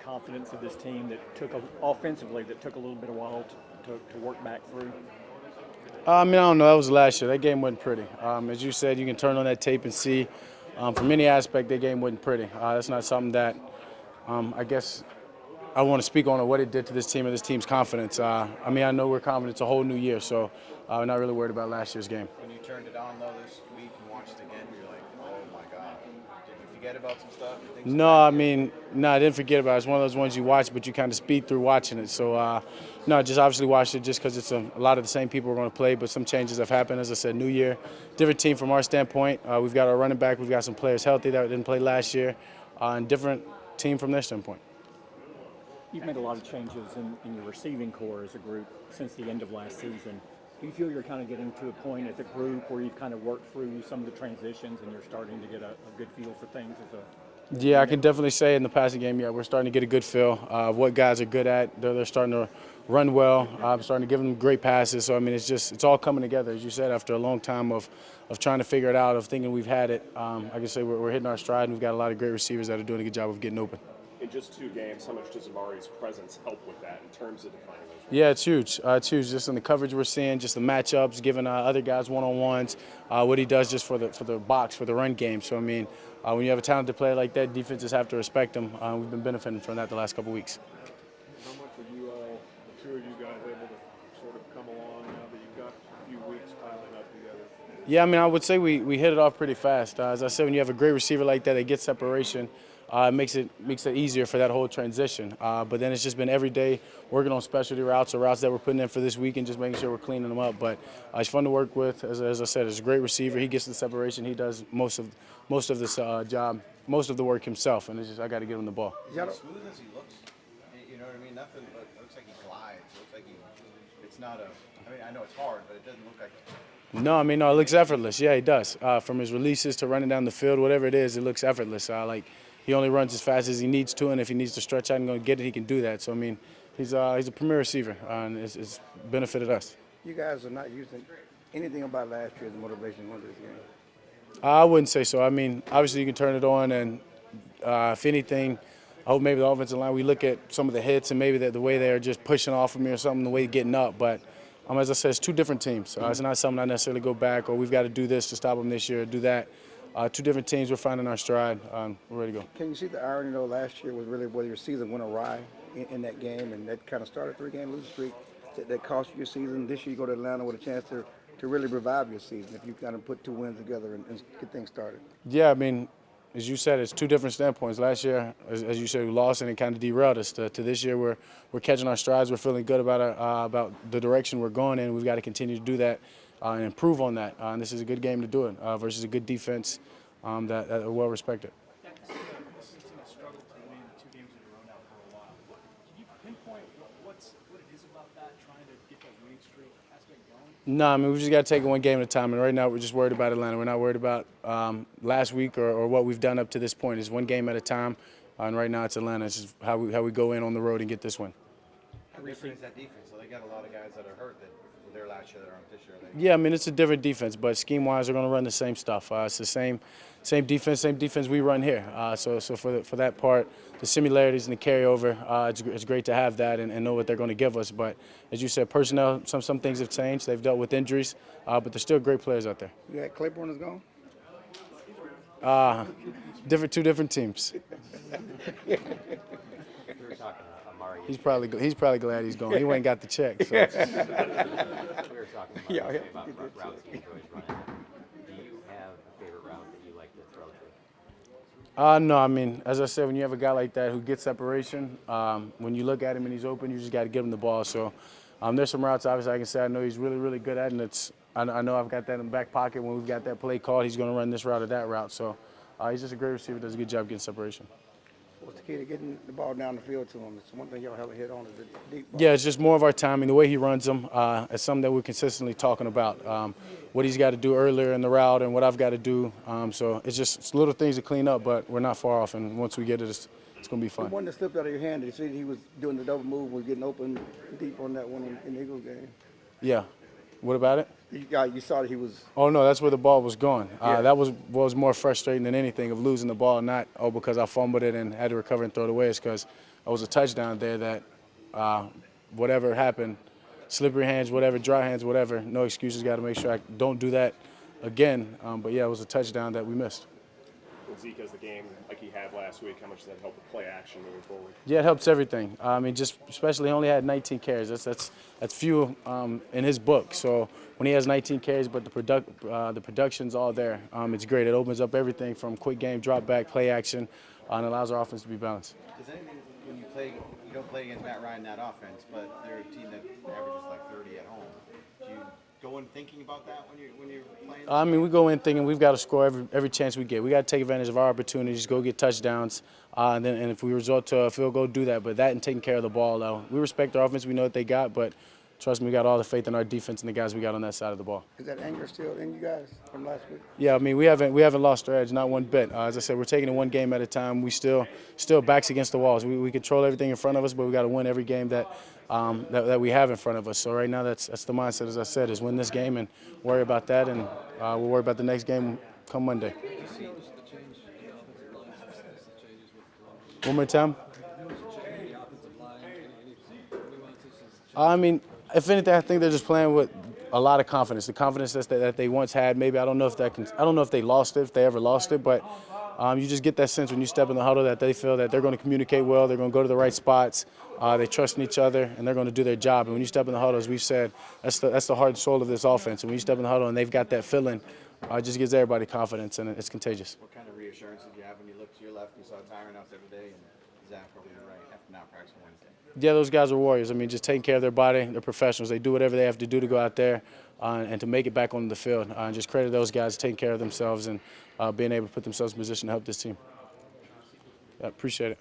confidence of this team that offensively that took a little bit of while to work back through? I don't know. That was last year. That game wasn't pretty. As you said, you can turn on that tape and see from any aspect that game wasn't pretty. That's not something that I guess I want to speak on what it did to this team and this team's confidence. I know we're confident. It's a whole new year, so we're not really worried about last year's game. When you turned it on, though, this week and watched it again, you're like, oh, my God. Did you forget about some stuff? No, no, I didn't forget about it. It's one of those ones you watch, but you kind of speed through watching it. So, no, just obviously watched it just because it's a lot of the same people are going to play, but some changes have happened. As I said, new year, different team from our standpoint. We've got our running back. We've got some players healthy that didn't play last year, and different team from their standpoint. You've made a lot of changes in your receiving core as a group since the end of last season. Do you feel you're kind of getting to a point as a group where you've kind of worked through some of the transitions and you're starting to get a good feel for things as a Yeah, I can definitely say in the passing game, we're starting to get a good feel of what guys are good at. They're starting to run well. I'm starting to give them great passes. So, it's all coming together, as you said, after a long time of trying to figure it out, of thinking we've had it. I can say we're hitting our stride, and we've got a lot of great receivers that are doing a good job of getting open. In just 2 games, how much does Amari's presence help with that in terms of defining those? Yeah, it's huge. It's huge. Just in the coverage we're seeing, just the matchups, giving other guys one-on-ones, what he does just for the box, for the run game. So, when you have a talented player like that, defenses have to respect him. We've been benefiting from that the last couple of weeks. How much are you all, the two of you guys, able to sort of come along now that you've got a few weeks piling up together? Yeah, I would say we hit it off pretty fast. As I said, when you have a great receiver like that gets separation, it makes it easier for that whole transition. But then it's just been every day working on specialty routes or routes that we're putting in for this week and just making sure we're cleaning them up. But it's fun to work with. As I said, it's a great receiver. He gets the separation. He does most of this job, most of the work himself. And it's just I got to give him the ball. As smooth as he looks, you know what I mean? Nothing. It looks like he glides. It looks like it's not I know it's hard, but it doesn't look like. No, no, it looks effortless. Yeah, he does. From his releases to running down the field, whatever it is, it looks effortless. He only runs as fast as he needs to, and if he needs to stretch out and go get it, he can do that. So, he's a premier receiver, and it's benefited us. You guys are not using anything about last year as motivation to win this game? I wouldn't say so. Obviously you can turn it on, and if anything, I hope maybe the offensive line, we look at some of the hits and maybe the way they're just pushing off of me or something, the way getting up. But as I said, it's 2 different teams. It's not something I necessarily go back, or we've got to do this to stop them this year, or do that. 2 different teams, we're finding our stride. We're ready to go. Can you see the irony, though, last year was really where your season went awry in that game, and that kind of started a 3-game losing streak that cost you your season. This year you go to Atlanta with a chance to really revive your season if you kind of put 2 wins together and get things started. Yeah, as you said, it's 2 different standpoints. Last year, as you said, we lost and it kind of derailed us. To this year, we're catching our strides. We're feeling good about the direction we're going in. We've got to continue to do that and improve on that. And this is a good game to do it versus a good defense that are well respected. This team has struggled to win 2 games in a row now for a while. Can you pinpoint what it is about that, trying to get that winning streak aspect going? No, we just got to take it one game at a time. And right now, we're just worried about Atlanta. We're not worried about last week or what we've done up to this point. It's one game at a time. And right now, it's Atlanta. It's just how we go in on the road and get this win. How different is that defense? So they got a lot of guys that are hurt that were there last year that aren't this year. Yeah, it's a different defense, but scheme-wise, they're going to run the same stuff. It's the same defense we run here. So for that part, the similarities and the carryover, it's great to have that and know what they're going to give us. But as you said, personnel, some things have changed. They've dealt with injuries, but they're still great players out there. Yeah, Claiborne is gone? 2 different teams. He's probably glad he's gone. He ain't got the check. So. We were talking about routes he enjoys running. Do you have a favorite route that you like to throw to? No, as I said, when you have a guy like that who gets separation, when you look at him and he's open, you just got to give him the ball. So there's some routes, obviously, I can say I know he's really, really good at, and I know I've got that in the back pocket. When we've got that play called, he's going to run this route or that route. So he's just a great receiver, does a good job getting separation. What's the key to getting the ball down the field to him? It's one thing y'all have a hit on is the deep ball. Yeah, it's just more of our timing. The way he runs them, it's something that we're consistently talking about. What he's got to do earlier in the route and what I've got to do. So it's little things to clean up, but we're not far off. And once we get it, it's going to be fun. The one that slipped out of your hand, did you see he was doing the double move, was getting open deep on that one in the Eagles game? Yeah. What about it? You saw that he was. Oh no, that's where the ball was going. Yeah. That was what was more frustrating than anything of losing the ball, not because I fumbled it and had to recover and throw it away. It's because it was a touchdown there that whatever happened, slippery hands, whatever, dry hands, whatever, no excuses. Got to make sure I don't do that again. But yeah, it was a touchdown that we missed. With Zeke as the game like he had last week, how much does that help with play action moving forward? Yeah, it helps everything. I mean, just especially he only had 19 carries. That's few in his book. So when he has 19 carries, but the production's all there, it's great. It opens up everything from quick game, drop back, play action, and allows our offense to be balanced. Does anything when you don't play against Matt Ryan in that offense, but they're a team that averages like 30 at home. Do you go in thinking about that when you're playing? I mean, we go in thinking we've got to score every chance we get. We got to take advantage of our opportunities, go get touchdowns, and if we resort to a field goal, do that. But that and taking care of the ball, though. We respect our offense. We know what they got, but trust me, we got all the faith in our defense and the guys we got on that side of the ball. Is that anger still in you guys from last week? Yeah, I mean, we haven't lost our edge, not one bit. As I said, we're taking it one game at a time. We still backs against the walls. We control everything in front of us, but we got to win every game that we have in front of us. So right now, that's the mindset, as I said, is win this game and worry about that, and we'll worry about the next game come Monday. One more time. I mean, if anything, I think they're just playing with a lot of confidence. The confidence that they once had. Maybe I don't know if they lost it, if they ever lost it, but you just get that sense when you step in the huddle that they feel that they're going to communicate well, they're going to go to the right spots, they trust in each other, and they're going to do their job. And when you step in the huddle, as we've said, that's the heart and soul of this offense. And when you step in the huddle and they've got that feeling, it just gives everybody confidence, and it's contagious. What kind of reassurance did you have when you looked to your left and you saw Tyron out there today and Zach over your right after not practicing Wednesday? Yeah, those guys are warriors. I mean, just taking care of their body. They're professionals. They do whatever they have to do to go out there and to make it back on the field. And just credit those guys taking care of themselves and being able to put themselves in position to help this team. Yeah, appreciate it.